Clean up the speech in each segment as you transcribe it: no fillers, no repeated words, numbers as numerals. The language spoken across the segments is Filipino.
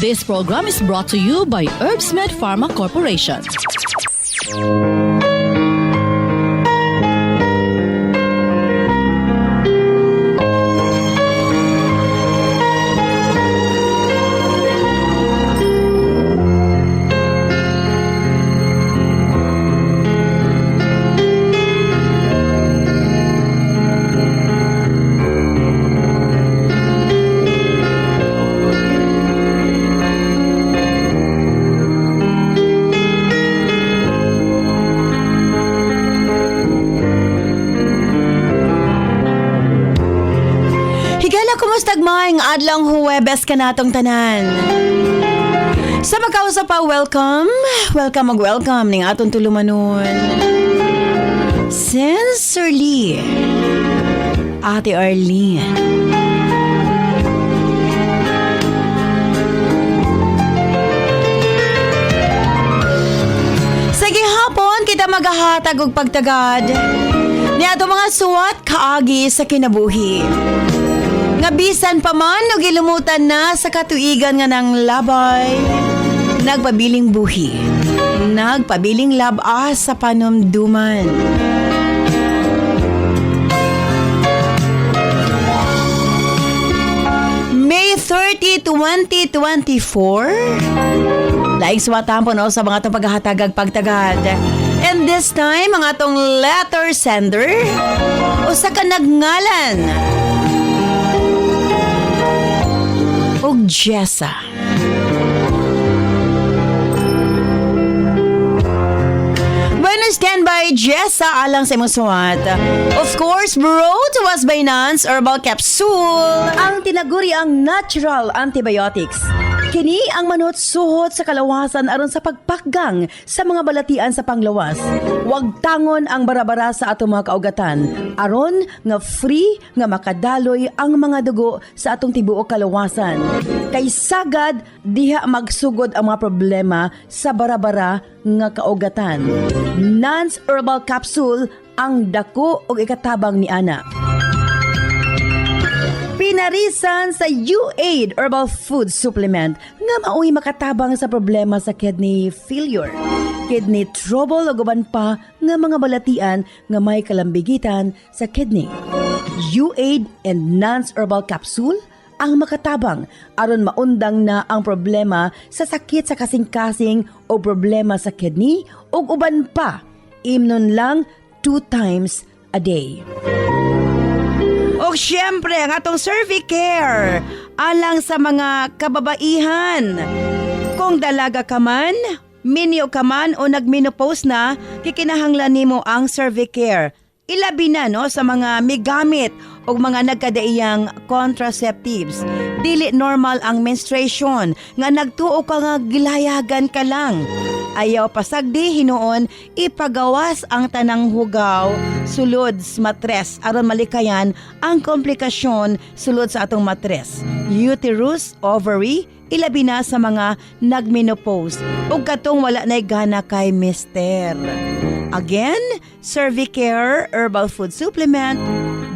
This program is brought to you by Herbsmed Pharma Corporation. Kumustag maing adlang Huwebes ka natong tanan. Sa magkausap pa, welcome ning atong tulumanon. Sincerely, Ate Arlene. Sige hapon, kita maghahatag og pagtagad ni ato mga suwat kaagi sa kinabuhi. Nga bisan pa man o gilumutan na sa katuigan nga ng labay, nagpabiling buhi, nagpabiling labas sa panumduman. May 30, 2024, laing suwatan po no, sa mga itong paghahatagag pagtagad. And this time, mga itong letter sender o sa kanagngalan og Jessa. Bueno, standby Jessa alang sa imong suwat. Of course, brought to us by Nance Herbal Capsule, ang tinaguri ang natural antibiotics. Kini ang manot suhot sa kalawasan aron sa pagpakgang sa mga balatian sa panglawas. Huwag tangon ang barabara sa atong mga kaugatan aron nga free nga makadaloy ang mga dugo sa atong tibuok kalawasan. Kay sagad diha magsugod ang mga problema sa barabara nga kaugatan. Nance Herbal Capsule ang dako og ikatabang ni ana. Pinarisan sa U-Aid Herbal Food Supplement nga mao'y makatabang sa problema sa kidney failure, kidney trouble o guban pa nga mga balatian nga may kalambigitan sa kidney. U-Aid and Nance Herbal Capsule ang makatabang aron maundang na ang problema sa sakit sa kasing-kasing o problema sa kidney o uban pa. Imnon lang 2 times a day. O syempre, ang atong Cervicare alang sa mga kababaihan. Kung dalaga ka man, minyo ka man o nagmenopause na, kikinahanglan nimo ang Cervicare. Ilabi na no, sa mga migamit o mga nagkadaiyang contraceptives. Dili normal ang menstruation, nga nagtuo ka nga gilayagan ka lang. Ayaw pasagdi hinuon, ipagawas ang tanang hugaw sulod sa matres aron malikayan ang komplikasyon sulod sa atong matres. Uterus, ovary, ilabi na sa mga nagmenopause ug katong wala nay gana kay mister. Again, Cervicare Herbal Food Supplement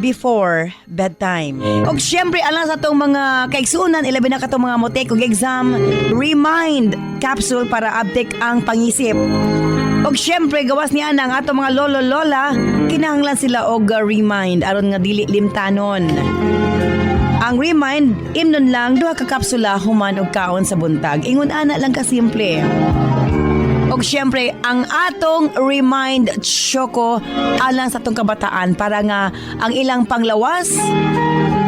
before bedtime. Og syempre alang sa itong mga kaigsunan, ilabi na katong mga motek og exam, Remind Capsule para update ang pangisip. Og syempre gawas niya ang atong mga lolo-lola, kinahanglan sila og Remind aron nga dili limtanon. Ang Remind, imnon lang 2 ka kapsula human og kaon sa buntag. Ingon ana lang ka simple. Og syempre, ang atong Remind Choco alang sa atong kabataan para nga ang ilang panglawas,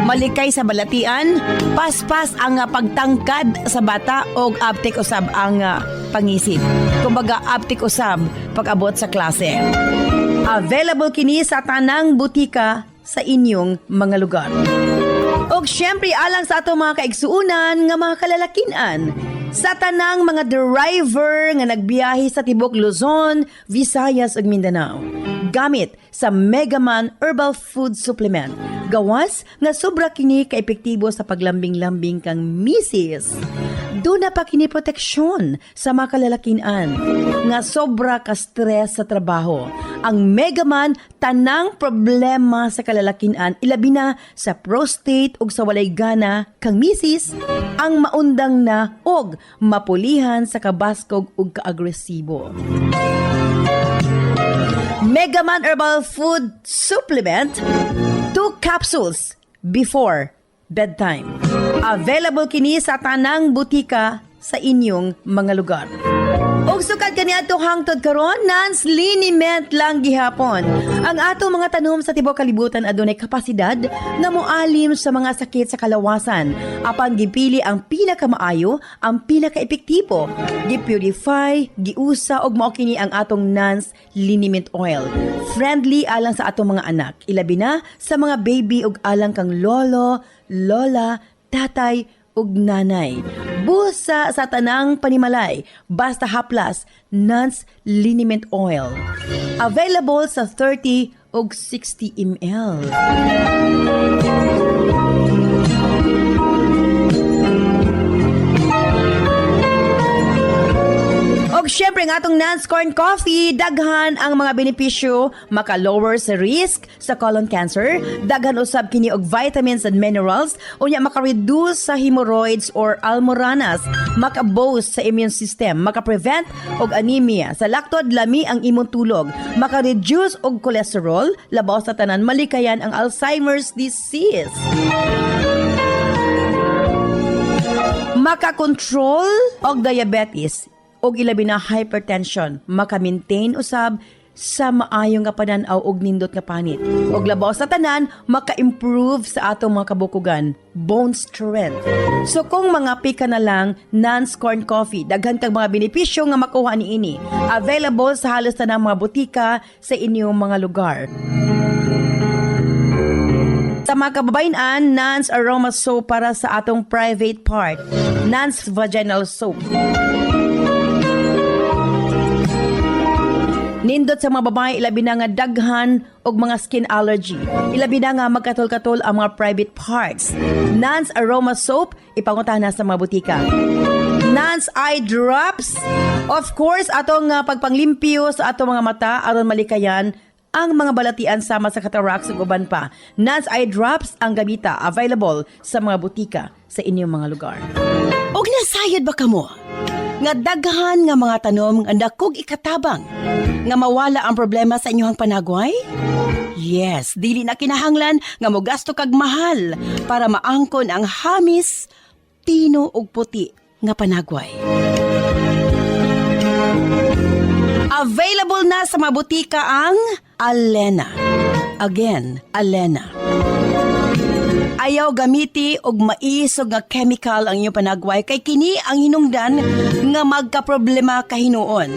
malikay sa balatian, paspas ang pagtangkad sa bata o aptik usab ang pangisip. Kumbaga, aptik usab pag-abot sa klase. Available kini sa tanang butika sa inyong mga lugar. Og syempre, alang sa atong mga kaigsuunan nga mga kalalakinan, sa tanang mga driver nga nagbiyahe sa tibok Luzon, Visayas ug Mindanao. Gamit sa Megaman Herbal Food Supplement. Gawas nga sobra kini ka-epektibo sa paglambing-lambing kang misis. Doon na pa kini proteksyon sa mga kalalakinan nga sobra ka stress sa trabaho. Ang Megaman tanang problema sa kalalakinan ilabi na sa prostate ug sa walay gana kang misis ang maundang na og mapulihan sa kabaskog ug kaagresibo. Megaman Herbal Food Supplement 2 capsules before bedtime. Available kini sa tanang butika sa inyong mga lugar. Og sukad kani atong hangtod karon, Nance liniment lang gihapon. Ang atong mga tanom sa tibuok kalibutan adunay kapasidad nga moalim sa mga sakit sa kalawasan. Apan gipili ang pinakamaayo, ang pinakaepektibo. Gipurify, giusa og mao kini ang atong Nance liniment oil. Friendly alang sa atong mga anak, ilabi na sa mga baby ug alang kang lolo, lola, tatay ug nanay. Busa sa tanang panimalay, basta haplas, Nance liniment oil. Available sa 30 ug 60 ml. Og syempre nga atong Nance Corn Coffee, daghan ang mga benepisyo, maka-lower sa risk sa colon cancer, daghan usab kini og vitamins and minerals, unya maka-reduce sa hemorrhoids or almoranas, maka-boost sa immune system, maka-prevent og anemia, sa laktod lami ang imong tulog, maka-reduce og cholesterol, labaw sa tanan malikayan ang Alzheimer's disease. Maka-control og diabetes, og ilabi na hypertension, maka-maintain usab sa maayong nga pananaw og nindot nga panit. Og labaw sa tanan, maka-improve sa atong mga kabukugan, bone strength. So kung mga pika na lang, Nance Corn Coffee, daghan kang mga benepisyo nga makuha niini. Available sa halos tanang mga butika sa inyong mga lugar. Sa mga kababayan, Nance Aroma Soap para sa atong private part, Nance Vaginal Soap. Nindot sa mga babae, ilabi na nga daghan og mga skin allergy. Ilabi na nga magkatol-katol ang mga private parts. Nance Aroma Soap, ipangutan na sa mga butika. Nance Eye Drops, of course, atong pagpanglimpyo sa atong mga mata aron malikayan ang mga balatian sama sa cataracts ug uban pa. Nance Eye Drops ang gamita, available sa mga butika sa inyong mga lugar. Og nasayod ba kamo? Nga daghan nga mga tanom nga dakog ikatabang nga mawala ang problema sa inyong panagway? Yes, dili na kinahanglan nga mogasto kag mahal para maangkon ang hamis, pino ug puti nga panagway. Available na sa mga butika ang Alena. Again, Alena. Ayaw gamiti og maisog nga chemical ang iyong panagway kay kini ang hinungdan nga magkaproblema kahinuon.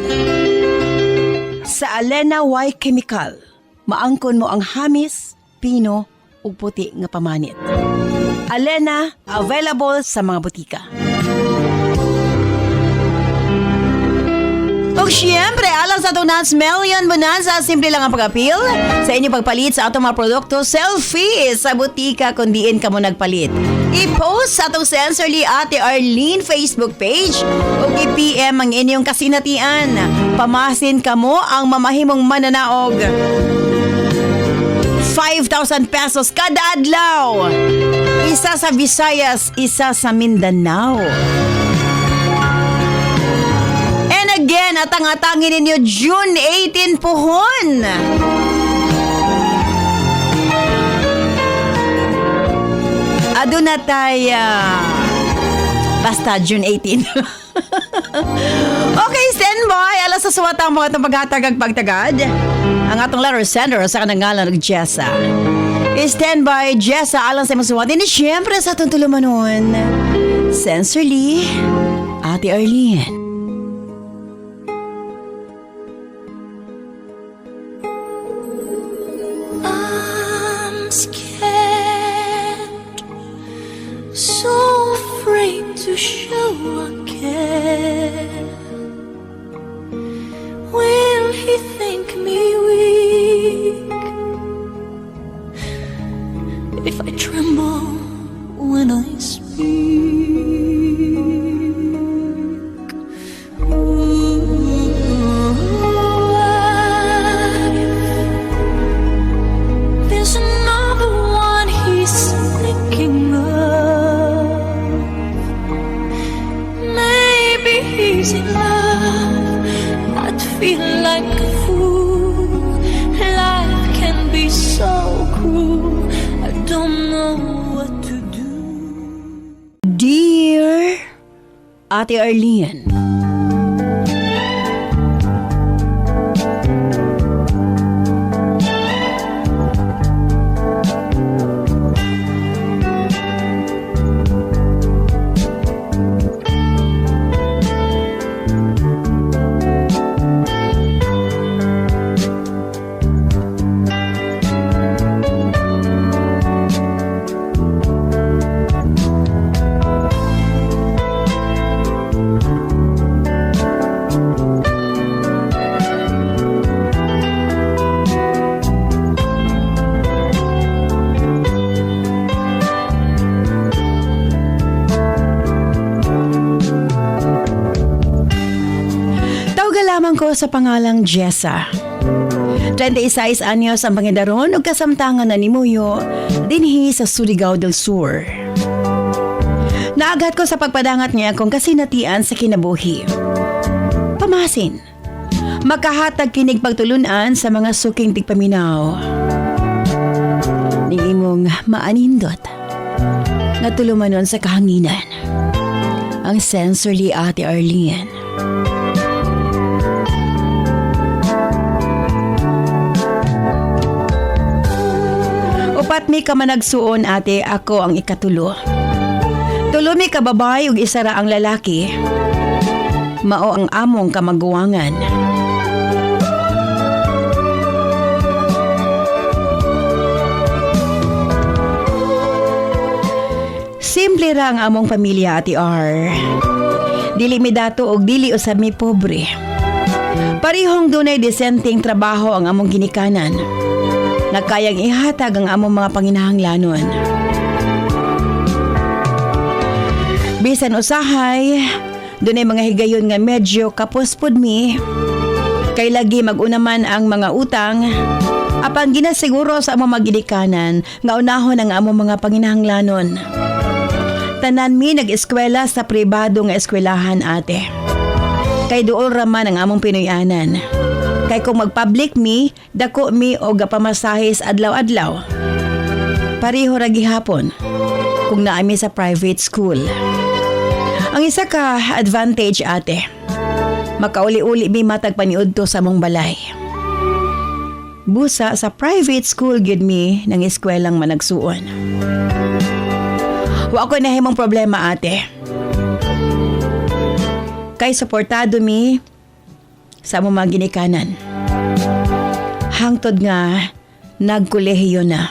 Sa Alena Y Chemical, maangkon mo ang hamis, pino ug puti nga pamanit. Alena, available sa mga butika. O syempre, alang sa itong Nance Million Bonanza, simple lang ang pag-appeal sa inyong pagpalit sa atong mga produkto. Selfie sa butika kung diin ka mo nagpalit. I-post sa atong Sensorly Ate Arlene Facebook page o i-PM ang inyong kasinatian. Pamasin ka mo ang mamahimong mananaog. 5,000 pesos kada adlaw. Isa sa Visayas, isa sa Mindanao. Again, atang-atangin ninyo June 18 puhon. Aduna tayo. Basta June 18. Okay, standby. Alas sa suwatang mga itong paghatagag pagtagad. Ang atong letter sender sa kanangalan ng Jessa. Standby, Jessa, alang sa masuwatin. And syempre sa itong tulumanon. Sensorly, Ate Arlene. So afraid to show I care. Will he think me weak if I tremble when I speak? chasing love, I'd feel like a fool. Life can be so cruel. I don't know what to do. Dear Ate Arlene, lamang ko sa pangalang Jessa. 36 anyos ang pangidaron ug kasamtangan na nimuyo dinhi sa Surigao del Sur. Naaghat ko sa pagpadangat niya akong kasinatian sa kinabuhi. Pamasin, makahatag kinig pagtulunan sa mga suking tigpaminaw. Ning imong maanindot nga tulumanon sa kahanginan. Ang sensorly Ate Arlene. Upat mi ka managsuon ate, ako ang ikatulo. Tulo mi ka babay ug isa ra ang lalaki. Mao ang among kamaguwangan. Simple ra ang among pamilya, Ate R. Dili mi dato og dili usab mi pobre. Parihong dunay desenteng trabaho ang among ginikanan. Nagkayang ihatag ang among mga panginahanglanon. Bisan usahay, dunay mga higayon nga medyo kapuspod mi. Kay lagi mag-unaman ang mga utang, apan ginasiguro sa among magidikanan nga unahon ang among mga panginahanglanon. Tanan mi nag-eskwela sa pribado nga eskwelahan ate. Kay duol raman ang among Pinoyanan. Kay kung mag-public mi, dako mi o gapamasahis adlaw-adlaw. Pareho ra gihapon kung naami sa private school. Ang isa ka advantage ate, makauli-uli mi matag paniudto sa mong balay. Busa sa private school gid mi nang eskwelang managsuon. Wa ko nahimong problema ate. Kay suportado mi sa among mga ginikanan. Hangtod nga nagkolehiyo na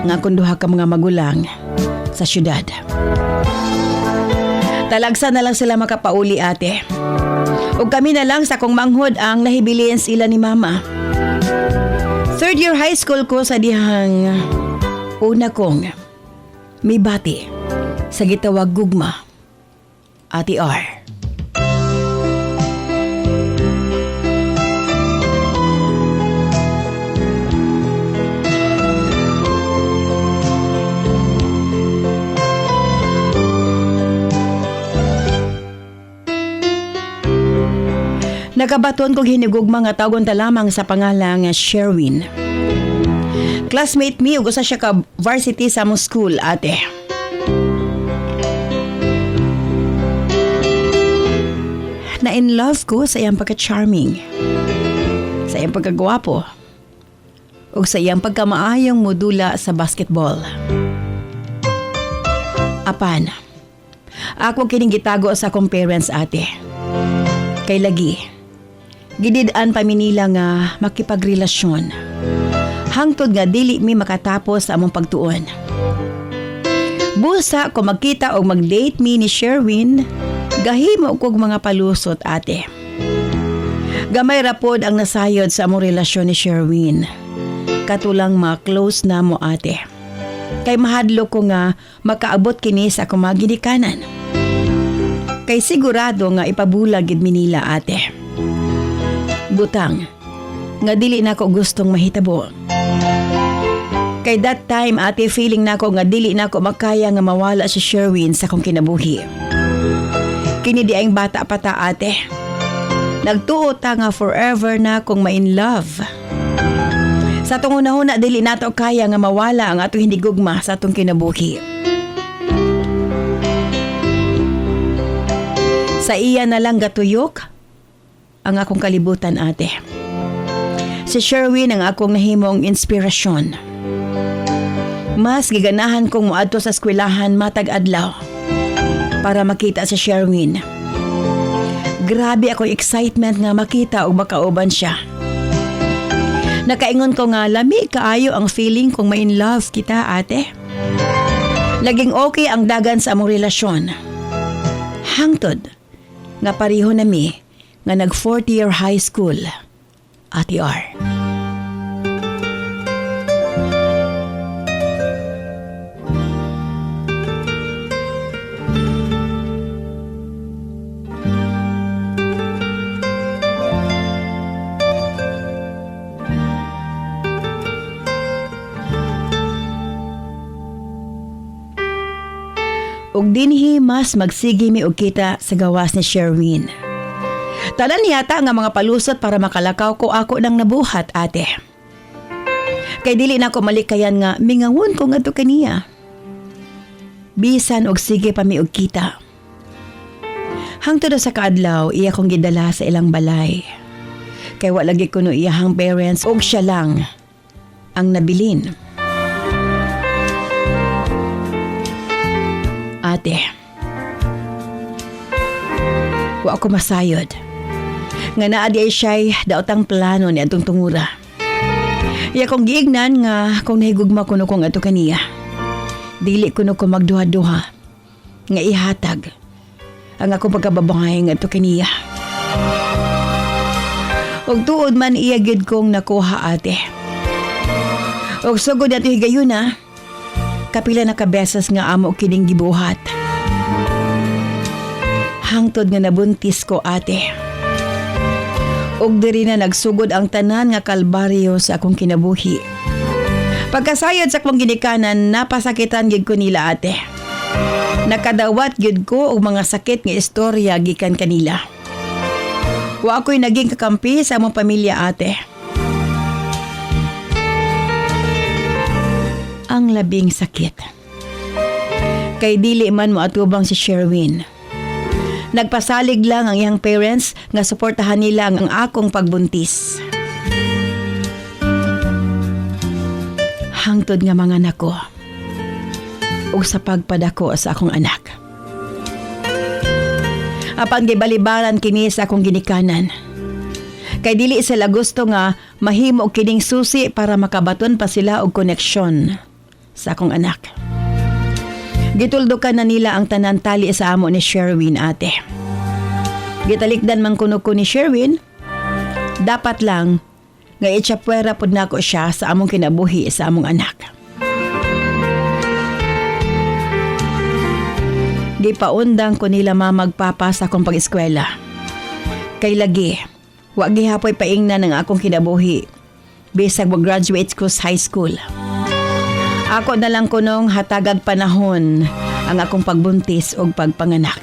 nga kung duha ka mga magulang sa syudad. Talagsa na lang sila makapauli ate. Ug kami na lang sa kong manghod ang nahibilian sila ni mama. Third year high school ko sa dihang una kong may bati sa gitawag gugma, Ate R. Nagabaton kong hinigugma nga tawgon ta lamang sa pangalang Sherwin. Classmate mi ug usa siya ka varsity sa among school ate. Na-in love ko sa iyang pagka-charming, sa iyang pagkagwapo, ug sa iyang pagkamaayong modula sa basketball. Apan, ako kining gitago sa akong parents ate. Kay lagi, gidid-an pa mi nila nga makipagrelasyon. Hangtod nga dili mi makatapos sa among pagtuon. Busa ko magkita o mag-date mi ni Sherwin, gahimo kog mga palusot ate. Gamay rapod ang nasayod sa among relasyon ni Sherwin. Katulang ma-close na mo ate. Kay mahadlo ko nga makaabot kini sa akong mga ginikanan. Kay sigurado nga ipabulag gid mi nila ate. Butang nga dili nako gustong mahitabo. Kay that time ate feeling nako nga dili nako makaya nga mawala si Sherwin sa akong kinabuhi. kini di ang bata pa ta ate. Nagtuo ta nga forever na kung ma-in love. Sa atong una-una, dili nato kaya nga mawala ang atong hindi gugma sa atong kinabuhi. Sa iya na lang gatuyok ang akong kalibutan ate. Si Sherwin ang akong nahimong inspirasyon. Mas giganahan kong moadto sa eskwelahan matag adlaw para makita si Sherwin. Grabe akong excitement nga makita o makauban siya. Nakaingon ko nga lami kaayo ang feeling kung ma-in love kita ate. Naging okay ang dagan sa among relasyon. Hangtod nga pareho nami nga nag 4th year high school. Ate R. Ug dinhi mas magsigi mi og kita sa gawas ni Sherwin. Tanan yata nga mga palusot para makalakaw ko ako nang nabuhat ate. Kay dili na ko malikayan nga mingangon ko ngadto kaniya. Bisan og sige pa mi og kita. Hangtod sa kaadlaw iya kong gidala sa ilang balay. Kay wa lagi kuno iyahang parents og siya lang ang nabilin. Ate, wa ako masayod. Nga naa di ay siya'y daotang plano ni atong tungura. Iya kong giignan nga kung nahigugma kuno kong ato kaniya. Dili kuno ko magduha-duha. Nga ihatag ang akong pagkababangay nga ato kaniya. Og tuod man iya gid kong nakuha ate. Og sugod ato higayuna, kapila na kabesas nga amo kining gibuhat. Hangtod nga nabuntis ko ate. Og diri na nagsugod ang tanan nga kalbaryo sa akong kinabuhi. Pagkasayod sa akong ginikanan, napasakitan gid ko nila ate. Nakadawat gid ko og mga sakit nga istorya gikan kanila. Wa ako'y naging kakampi sa among pamilya ate. Ang labing sakit. Kay dili man mo atubang si Sherwin. Nagpasalig lang ang iyang parents nga suportahan nila ang akong pagbuntis. Hangtod nga mga nako ug sa pagpadako sa akong anak. Apan gibalibaran kini sa akong ginikanan. Kay dili sila gusto nga mahimo og kining susi para makabaton pa sila og koneksyon sa akong anak. Gituldukan na nila ang tanan tali sa amo ni Sherwin ate. Gitalikdan man kuno ko ni Sherwin, dapat lang nga itsapwera pod nako siya sa among kinabuhi sa among anak. Gipaundang ko nila mamagpapa sa akong pag-eskwela. Kay lagi, wa gihapoy paingnan ang akong kinabuhi bisag mag-graduate ko sa high school. Ako na lang kunong hatagag panahon ang akong pagbuntis o pagpanganak.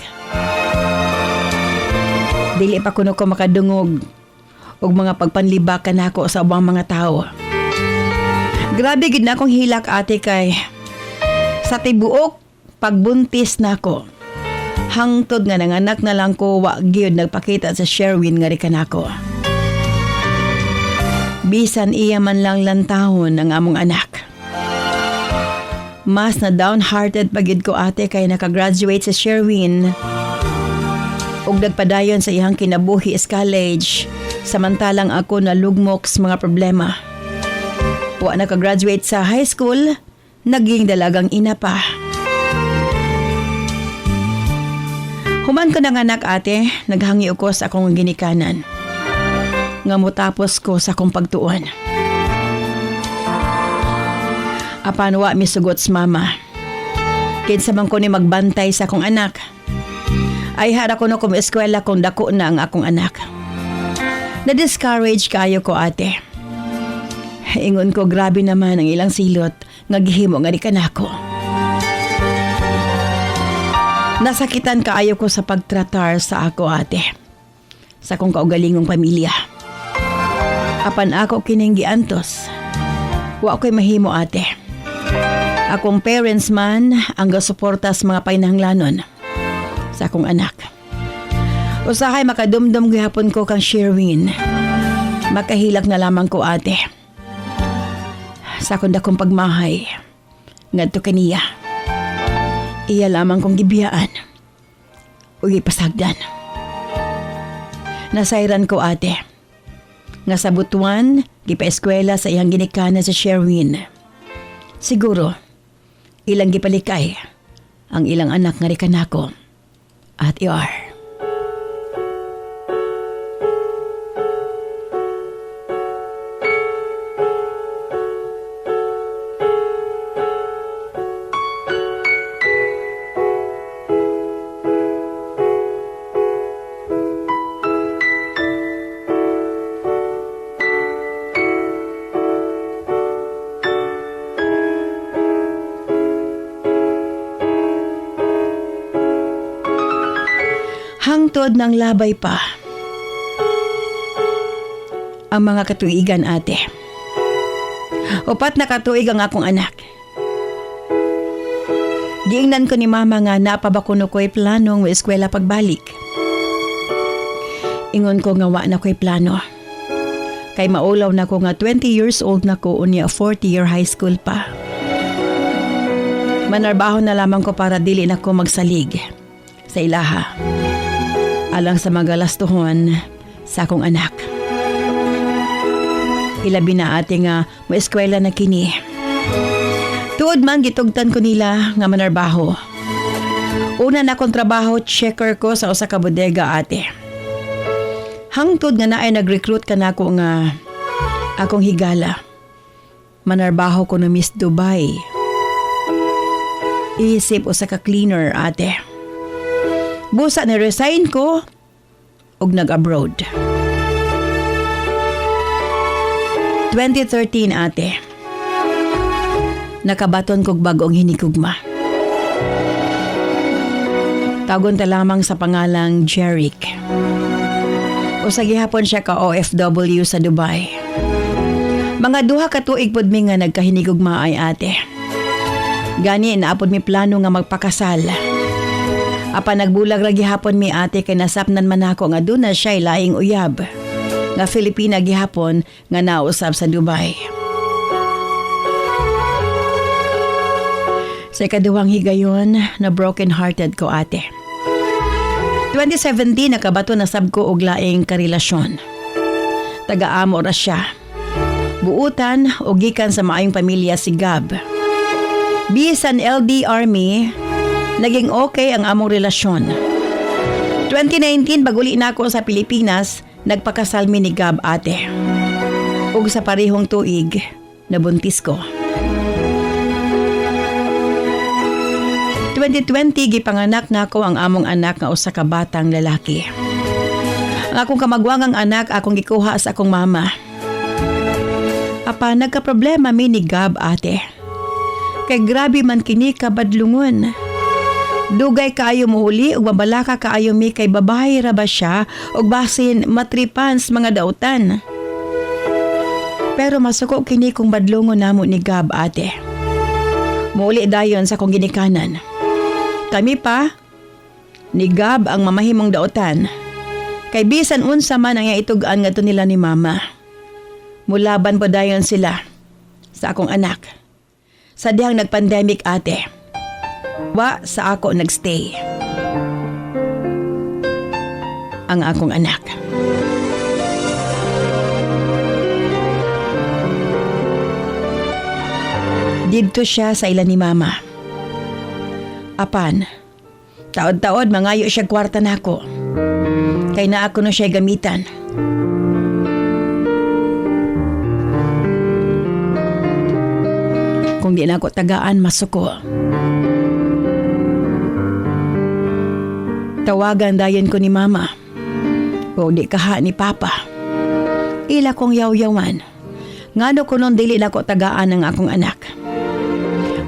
Dili pa kuno ko makadungog og mga pagpanlibakan nako sa ubang mga tao. Grabe gid na akong hilak ate kay sa tibuok pagbuntis nako. Hangtod nga nanganak na lang ko wa gyud nagpakita sa Sherwin nga rikan ako. Bisan iya man lang lantahon ang among anak. Mas na downhearted pagid ko ate kay nakagraduate sa Sherwin ug nagpadayon sa iyang kinabuhi sa college samantalang ako nalugmok sa mga problema. Wa nakagraduate sa high school, naging dalagang ina pa. Human ko nanganak ate, naghangi ako sa akong ginikanan. Nga mutapos ko sa akong pagtuon. Apan wa misugot sa mama. Kinsa man ko ni magbantay sa akong anak. Ay hara ko no kung eskwela kung dako na ang akong anak. Na-discourage kayo ko ate. Ingon ko grabe naman ang ilang silot nga gihimo nga di kanako. Nasakitan kaayo ko sa pagtratar sa ako, ate. Sa akong kaugalingong pamilya. Apan ako kining giantos. Wa ko'y mahimo, ate. Akong parents man ang gasuporta sa mga painahanglanon sa akong anak. Usahay makadumdum gihapon ko kang Sherwin. Makahilak na lamang ko, ate. Sa akong dakong pagmahay, ngadto kaniya. Iya lamang kong gibiyaan. Uy, pasagdan. Nasayran ko, ate. Nga sa butuan, gipa-eskwela sa iyang ginikana sa Sherwin. Siguro, ilang gipalikay ang ilang anak nga rikanako at iar. Hangtod ng labay pa ang mga katuigan, ate. Upat na katuig ang akong anak. Giingnan ko ni mama nga napabakuno ko'y planong may eskwela pagbalik. Ingon ko nga wa na ko'y plano. Kay maulaw na ko nga 20 years old na ko unya 40-year high school pa. Manarbaho na lamang ko para dili na ko magsalig sa ilaha. Alang sa mga lastuhon sa akong anak. Ilabi na ate nga mo eskwela na kini. Tuod man gitugtan ko nila nga manarbaho. Una na akong trabaho, checker ko sa usa ka bodega, ate. Hangtod nga naay nag-recruit ka na ako nga akong higala. Manarbaho ko na Miss Dubai. Isip usa ka cleaner, ate. Busa na resign ko ug nag-abroad. 2013, ate. Nakabaton kog bagong hinikugma. Tagon ta lamang sa pangalang Jeric. Usa gihapon siya ka OFW sa Dubai. Mga duha ka tuig pod mi nga nagkahinigugma ay, ate. Gani naapod mi plano nga magpakasal. Apa nagbulag ra gihapon mi, ate, kay nasapnan man ako nga duna siya'y laing uyab. Nga Filipina gihapon nga nausab sa Dubai. Sa ikaduhang higayon, na broken hearted ko, ate. 2017 nakabato na sab ko og laing karelasyon. Taga-amo ra siya. Buutan o gikan sa maayong pamilya si Gab. Bisan LDR mi, naging okay ang among relasyon. 2019, baguli na ako sa Pilipinas, nagpakasal mi ni Gab, ate. Ug sa parehong tuig, nabuntis ko. 2020, gipanganak na ako ang among anak nga usa ka batang lalaki. Ang akong kamagwangang anak, akong gikuha sa akong mama. Apa, nagka-problema mi ni Gab, ate. Kay grabe man kini kabadlungon. Dugay kaayo muhuli ug mabalaka kaayo mi kay babae ra ba siya ug basin matripans mga dautan. Pero masuko kini kung badlungon namo ni Gab, ate. Muuli dayon sa kong ginikanan. Kami pa ni Gab ang mamahimong dautan. Kay bisan unsa man ang itug-an ngadto nila ni mama. Mulaban pa dayon sila sa akong anak. Sa dihang nagpandemic, ate. Wa sa ako nagstay ang akong anak. Didto siya sa ila ni mama. Apan, taod-taod mangayo siya kwarta nako. Kay na ako no siya gamitan. Kung di na ako tagaan, masuko. Tawagan dayon ko ni mama. O di kaha ni papa. Ila kong yaw-yawan. Ngano ko nun dili na ko tagaan ng akong anak.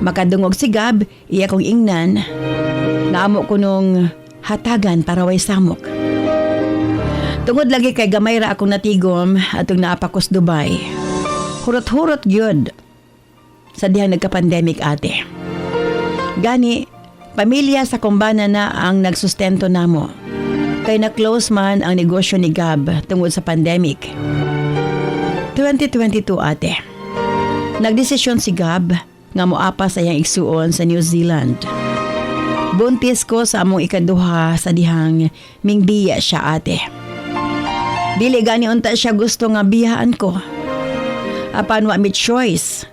Makadungog si Gab, iya kong ingnan. Naamo ko nung hatagan para way samok. Tungod lagi kay gamay ra akong natigom atong naapakos Dubai. Hurot-hurot gyud sa dihang nagka-pandemic ate. Gani, pamilya sa kumbana na ang nagsustento namo. Kay na-close man ang negosyo ni Gab tungod sa pandemic. 2022 ate. Nagdesisyon si Gab nga moapa sa iyang igsuon sa New Zealand. Buntis ko sa among ikaduha sa dihang mingbiya siya ate. Dili gani unta siya gusto nga bihaan ko. Apan wa mi choice.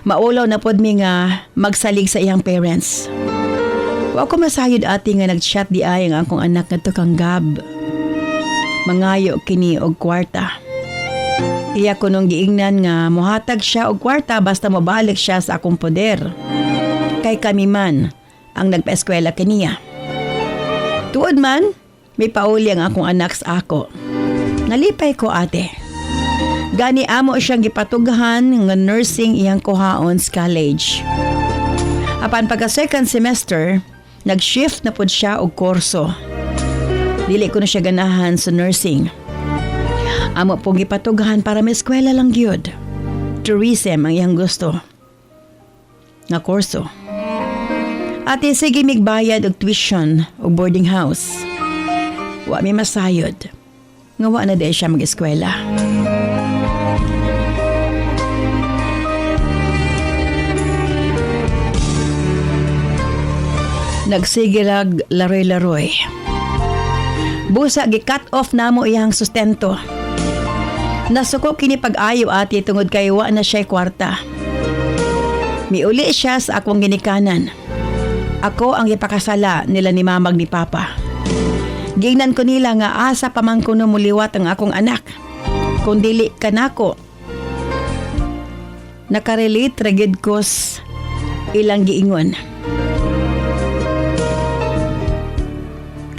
Maulaw na pod mi nga magsalig sa iyang parents. Wa ko masayod ate nga nag-chat di ay ang akong anak nga kang Gab. Mangayo kini og kwarta. Iya ko nung giingnan nga mohatag siya og kwarta basta mobalik siya sa akong poder. Kay kami man ang nagpa-eskwela kaniya. Tuod man, may pauli ang akong anak sa ako. Nalipay ko ate. Gani amo siyang gipatughan nga nursing iyang kuhaon sa college. Apan pagka second semester, nag-shift na pod siya og kurso. Dili ko na siya ganahan sa nursing. Amo pong gipatughan para may eskwela lang gyud. Tourism ang iyang gusto. Nga kurso. Ate sige migbayad og tuition o boarding house. Wa mi masayod. Nga wa na di siya mag-eskwela. Nagsigirag laroy-laroy. Busa gi-cut off namo iyang sustento. Nasuko kini pag-ayo ati tungod kay wa na siya kwarta. Miuli siya sa akong ginikanan. Ako ang ipakasala nila ni mamag ni papa. Gingnan ko nila nga asa pa man kuno muliwat ang akong anak. Kung dili kanako. Nakarelate regid ko ilang giingon.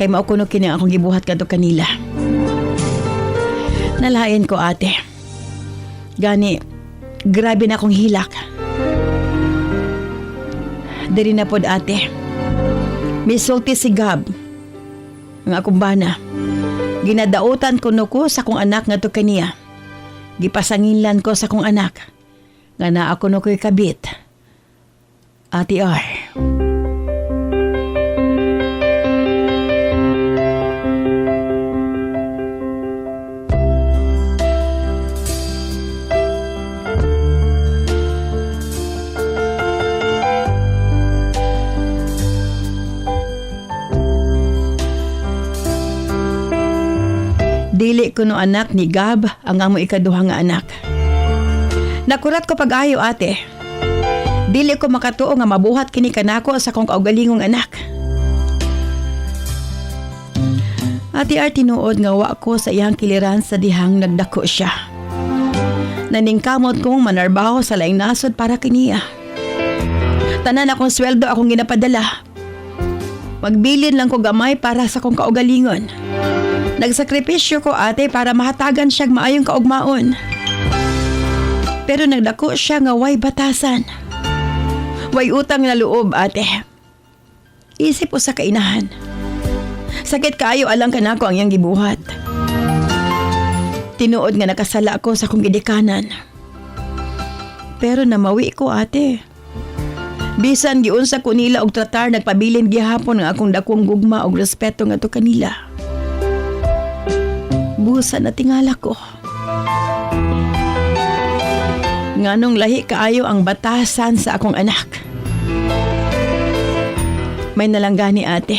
Kay mao kuno kini akong gibuhat kadto kanila. Nalayan ko ate. Gani, grabe na akong hilak. Diri na pod ate. Misulti si Gab. Ang akong bana. Ginadautan ko sa akong anak nga to kaniya. Gipasanginlan ko sa akong anak. Nga na ako no ko'y kabit. Ate R. Dili ko no anak ni Gab ang amo ikaduha nga anak. Nakurat ko pag-ayo ate. Dili ko makatuo nga mabuhat kini kanako sa kong kaugalingong anak. Ate ar tinuod nga wa ko sa iyang kiliran sa dihang nagdako siya. Naningkamot kong manarbaho sa laing nasod para kiniya. Tanan akong sweldo akong ginapadala. Magbilin lang ko gamay para sa kong kaugalingon. Nagsakripisyo ko ate para mahatagan siyang maayong kaugmaon. Pero nagdako siya nga way batasan. Way utang na loob ate. Isip ko sa kainahan. Sakit kaayo alang kanako ang iyang gibuhat. Tinuod nga nakasala ako sa kong gidikanan. Pero namawi ko ate. Bisan giunsa ko nila og tratar nagpabilin gihapon ang akong dakong gugma og respeto nga to kanila. Busa na tingala ko. Nganong lahi kaayo ang batasan sa akong anak. May nalanggani ate.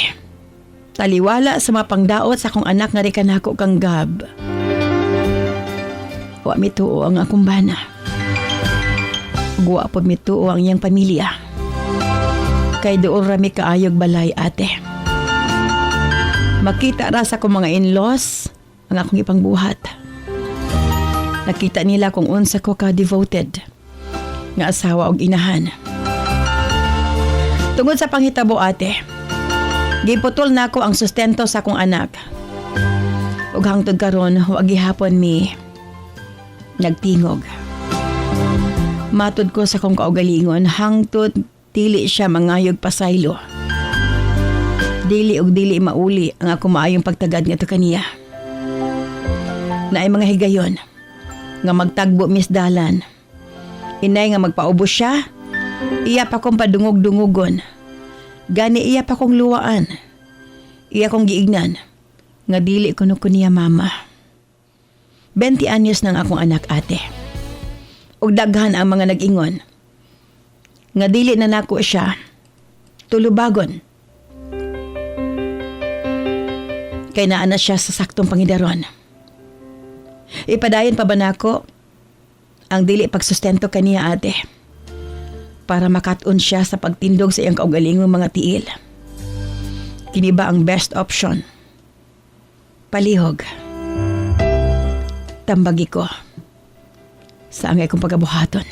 Taliwala sa mapangdaot sa akong anak nga rikan ako kang Gab. Wa mituo ang akong bana. Wa pod mituo ang iyang pamilya. Kay doon rami kaayog balay ate. Makita ra sa akong mga in-laws ang akong ipangbuhat. Nakita nila kung unsa ko ka-devoted nga asawa og inahan. Tungod sa panghitabo ate, giputol na ko ang sustento sa akong anak. Ug hangtod karon wa gihapon mi nagtingog. Matod ko sa akong kaugalingon hangtod dili siya mangayog pasaylo. Dili og dili mauli ang ako maayong pagtagad nga to kaniya. Naay mga higayon nga magtagbo misdalan. Inay nga magpaubos siya, iya pa kong padungog-dungugon. Gani iya pa kong luwaan. Iya kong giignan nga dili ko niya mama. 20 anyos nang akong anak ate. Ug daghan ang mga nag-ingon nga dili na nako siya tulubagon. Kay naa na siya sa saktong pangidaron. Ipadayon pa ba nako ang dili pagsustento kaniya ate para makatun siya sa pagtindog sa iyang kaugalingong mga tiil. Kini ba ang best option? Palihog. Tambagi ko sa angay kong pagabuhaton.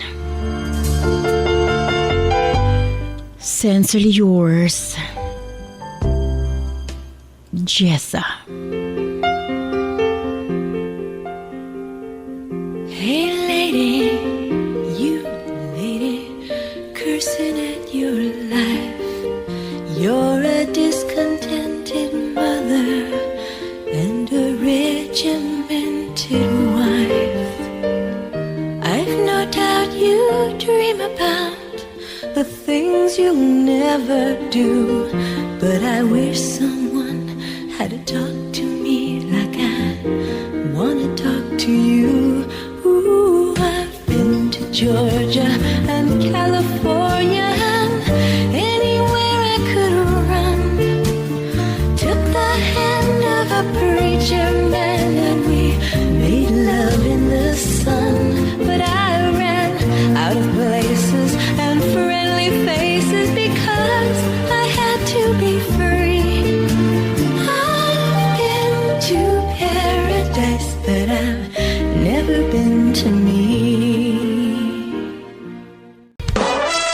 Sincerely yours, Jessa. Hey lady, you lady, cursing at your life. You're a discontented mother and a regimented wife. I've no doubt you dream about the things you'll never do, but I wish someone had to talk to me like I wanna talk to you. Ooh, I've been to Georgia and California and anywhere I could run. Took the hand of a preacher man and we made love in the sun. But I ran out of places and friendly faces because I had to be free. I've been to paradise, but I've never been to me.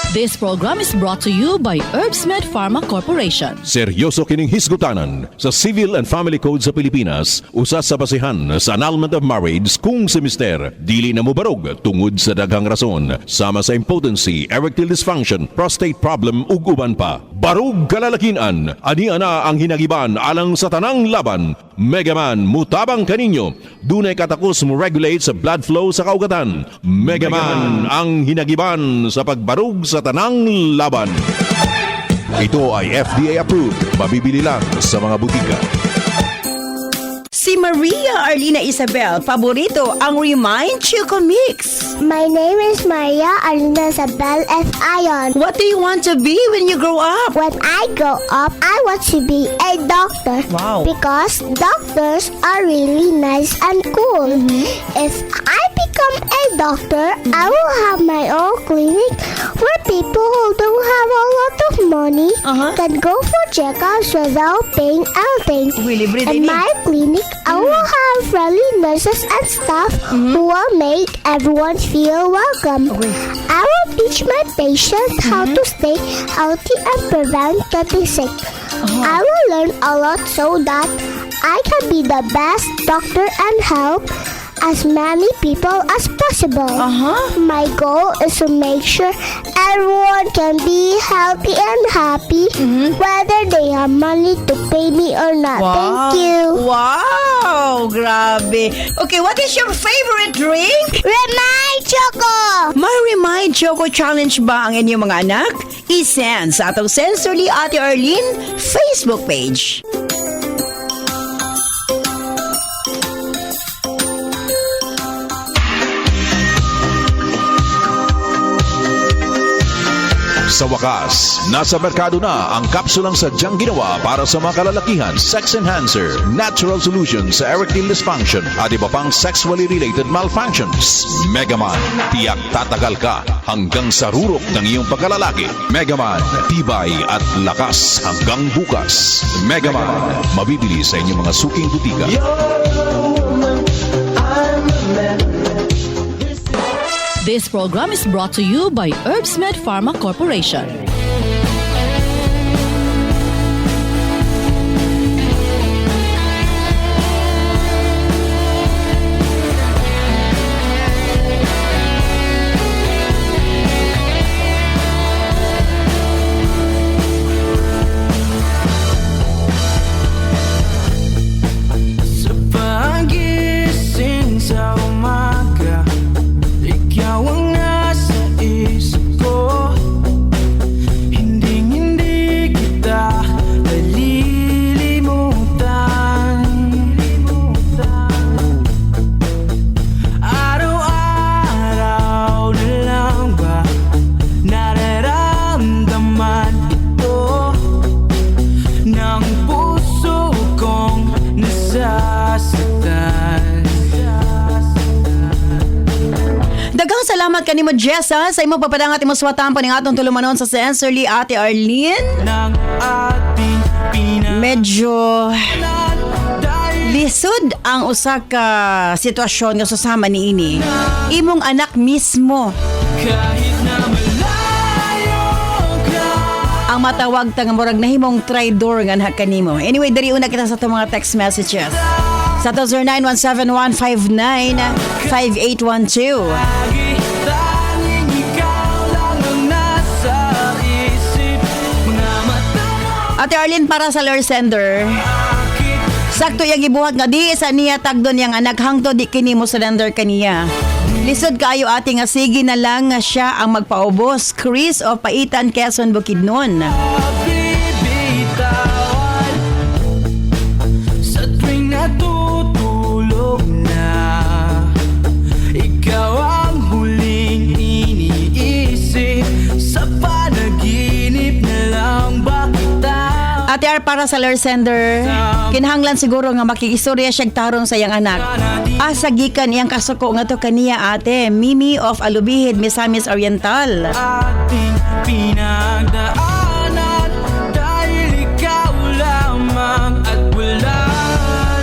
This program is brought to you by Herbsmed Pharma Corporation. Seryoso kining hisgutanan sa Civil and Family Code sa Pilipinas, usa sa basihan sa annulment of marriage kung si mister dili na mobarog tungod sa daghang rason, sama sa impotency, erectile dysfunction, prostate problem ug uban pa. Barog kalalakinan, ani ana ang hinagiban alang sa tanang laban. Megaman mutabang kaninyo, dunay katakos mo regulate sa blood flow sa kaugatan. Megaman ang hinagiban sa pagbarog sa tanang laban. Ito ay FDA approved. Mabibili lang sa mga butika. Si Maria Arlina Isabel, paborito ang Remind Choco Mix. My name is Maria Alina Isabel F. Ion. What do you want to be when you grow up? When I grow up, I want to be a doctor. Wow. Because doctors are really nice and cool. If I become a doctor, I will have my own clinic where people who don't have a lot of money can go for checkups without paying anything. Really, In my clinic, I will have friendly nurses and staff who will make everyone feel welcome. I will teach my patients how to stay healthy and prevent getting sick. I will learn a lot so that I can be the best doctor and help as many people as possible. My goal is to make sure everyone can be healthy and happy whether they have money to pay me or not. Thank you. Wow! Grabe. Okay, what is your favorite drink? Remind Choco! May Remind Choco Challenge ba ang inyong mga anak? I-send sa atong Sensorly Ate Arlene Facebook page. Sa wakas, nasa merkado na ang kapsulang sadyang ginawa para sa mga kalalakihan, sex enhancer, natural solution sa erectile dysfunction at iba pang sexually related malfunctions. Megaman, tiyak tatagal ka hanggang sa rurok ng iyong pagkalalaki. Megaman, tibay at lakas hanggang bukas. Megaman, mabibili sa inyong mga suking butika. This program is brought to you by Herbsmed Pharma Corporation. salamat kanimo Jess ha, sa imong papadangat imong swatan pa ning atong tulumanon sa Sensorly Ate Arlene. Medyo lisod ang usa ka sitwasyon nga susama niini. Imong anak mismo ang matawag ta nga murag nahimong traidor nga anha kanimo. Anyway, diri una kita sa itong mga text messages. Sa 0917-159-5812. Ate Arlene, para sa lure sender, sakto yung gibuhat nga di sa niya tagdon yang anak hangto di kini mo surrender kaniya. Lisod kaayo ate nga sige na lang nga siya ang magpaubos. Chris o Paitan, Quezon, Bukidnon. Sa tuwing natutulog na, ikaw ang huling iniisip. Sa panaginip na lang ba kita? Ate R, para sa lure sender, kinahanglan siguro nga makikistorya siyang tarong sa iyang anak. Asa gikan iyang kasuko nga to kaniya ate, Mimi of Alubihid, Misamis Oriental. Ating pinagdaanan dahil ikaw lamang at wala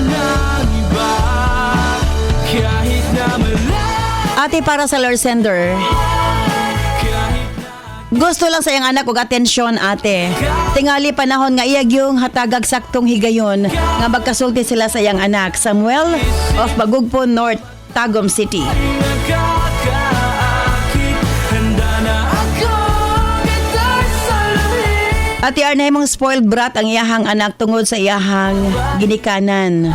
nang iba. Kahit na malayo, Ate, para sa lure sender, gusto lang sa iyang anak og atensyon ate. Tingali panahon nga iyag yung hatagag saktong higayon nga magkasulti sila sa iyang anak. Samuel of Bagugpon North, Tagum City. nakakaakit. Handa na ako kita salamin. Ate R, na himong spoiled brat ang iyahang anak tungod sa iyahang ginikanan.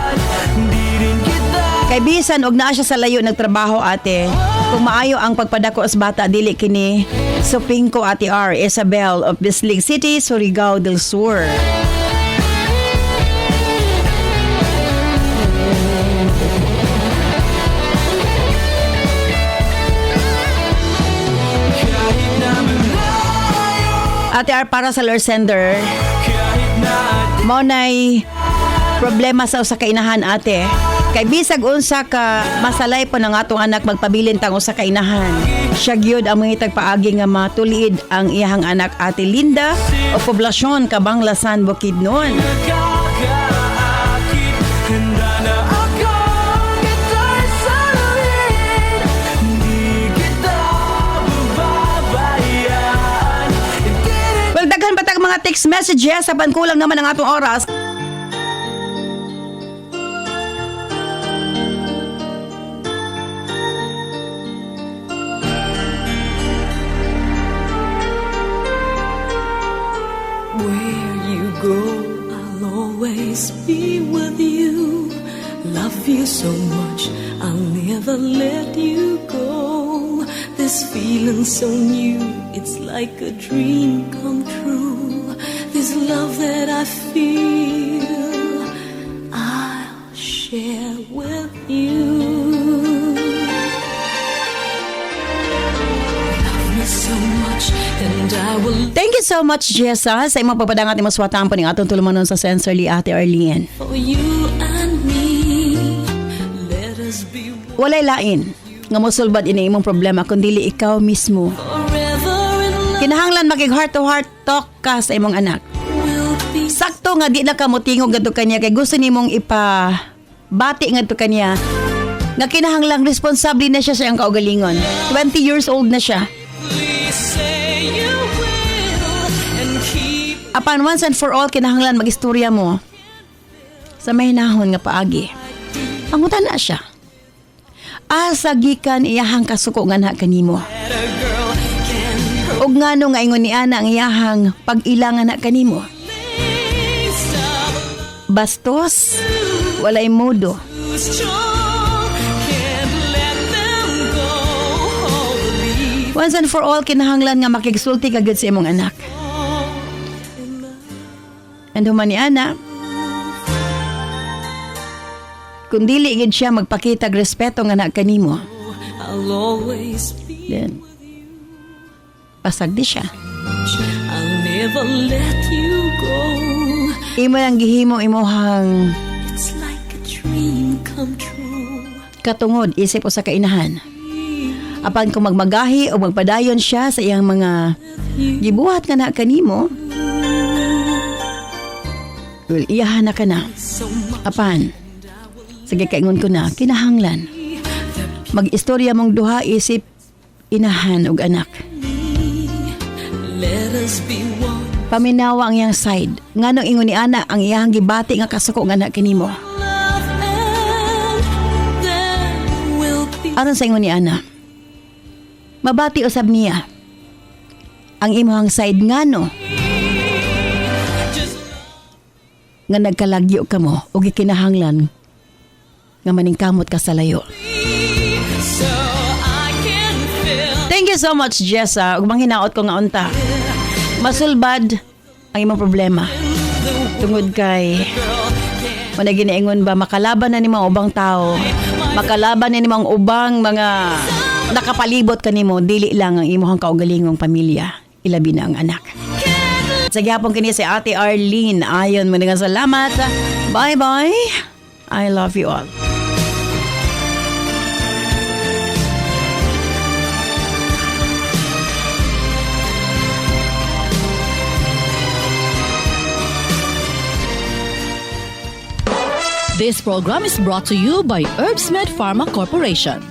Di rin kita Kay bisan og naa siya sa layo nagtrabaho ate. Kung maayo ang pagpadako as bata dili kini suping ko Ate R, Isabel of Bislig City, Surigao del Sur. kahit na malayo, Ate R, para sa lure sender, kahit na mao nay problema sa usa ka inahan ate. Kay bisag unsa ka masalay pa ng atong anak magpabilin tang usa ka inahan. Siya gyud ang mangitag paagi nga matuliid ang iyahang anak Ate Linda o poblasyon Kabanglasan, Bukidnon. nakakaakit. Handa na ako kita salamin. Di kita bababayaan. Hindi rin Well, daghan pa tag mga text messages sa kulang naman ang atong oras. Where you go, I'll always be with you. Love you so much, I'll never let you go. This feeling so new, it's like a dream come true. This love that I feel, I'll share with you. Love me so much, and I will Thank you so much, Jessa, sa imong papadangat imong swatan po ning atong tulumanon sa Sensorly Ate Arlene. for you and me. Let us be Walay lain nga mosulbad ini imong problema kundi ikaw mismo. forever in love. Kinahanglan makig heart to heart talk ka sa imong anak. We'll be Sakto nga di na ka motingog ngadto kanya kay gusto nimong ipabati ngadto kanya nga kinahanglang responsable na siya sa iyang kaugalingon. 20 years old na siya. say you will and keep Apan once and for all kinahanglan magistorya mo sa mahinahon nga paagi. Pangutan na siya. Asa gikan iyahang kasuko nga na kanimo. that a girl can Og ngano nga ingon ni ana ang iyahang pag-ilangan na kanimo. stop Bastos, walay modo. strong. Can't let them go. Believe Once and for all kinahanglan nga makigsulti kagad sa imong anak. And human ni ana, kung dili gid siya magpakita og respeto nga na kanimo, I'll always be. then pasag di siya. I'll never let you go. Imo lang gihimo imuhang It's like a dream come true. katungod isip usa ka inahan. Apan kung magmagahi o magpadayon siya sa iyang mga gibuhat nga na kanimo, well, iyahan na ka na. Apan, sige kaingon ko na, kinahanglan. Mag-istorya mong duha isip inahan ug anak. Let us be one. Paminawa ang iyang side. Nganong ingon ni ana ang iyang gibati nga kasuko nga anak kanimo. Love and there will be Aron sa ingon ni ana. Mabati usab niya. Ang imong side ngano nga nagkalagyo ka mo o gikinahanglan nga maningkamot ka sa layo. so I can feel Thank you so much, Jessa. Ug manghinaot ko nga unta. Masulbad ang imong problema. Tungod kay wala giniingon ba makalaban na ni mga ubang tao. Makalaban na ni mga ubang mga nakapalibot kanimo, dili lang ang imong kaugalingong pamilya, ilabi na ang anak. Sa gyapon kini si Ate Arlene. Ayon mo nga salamat. Bye-bye. I love you all. This program is brought to you by Herbsmed Pharma Corporation.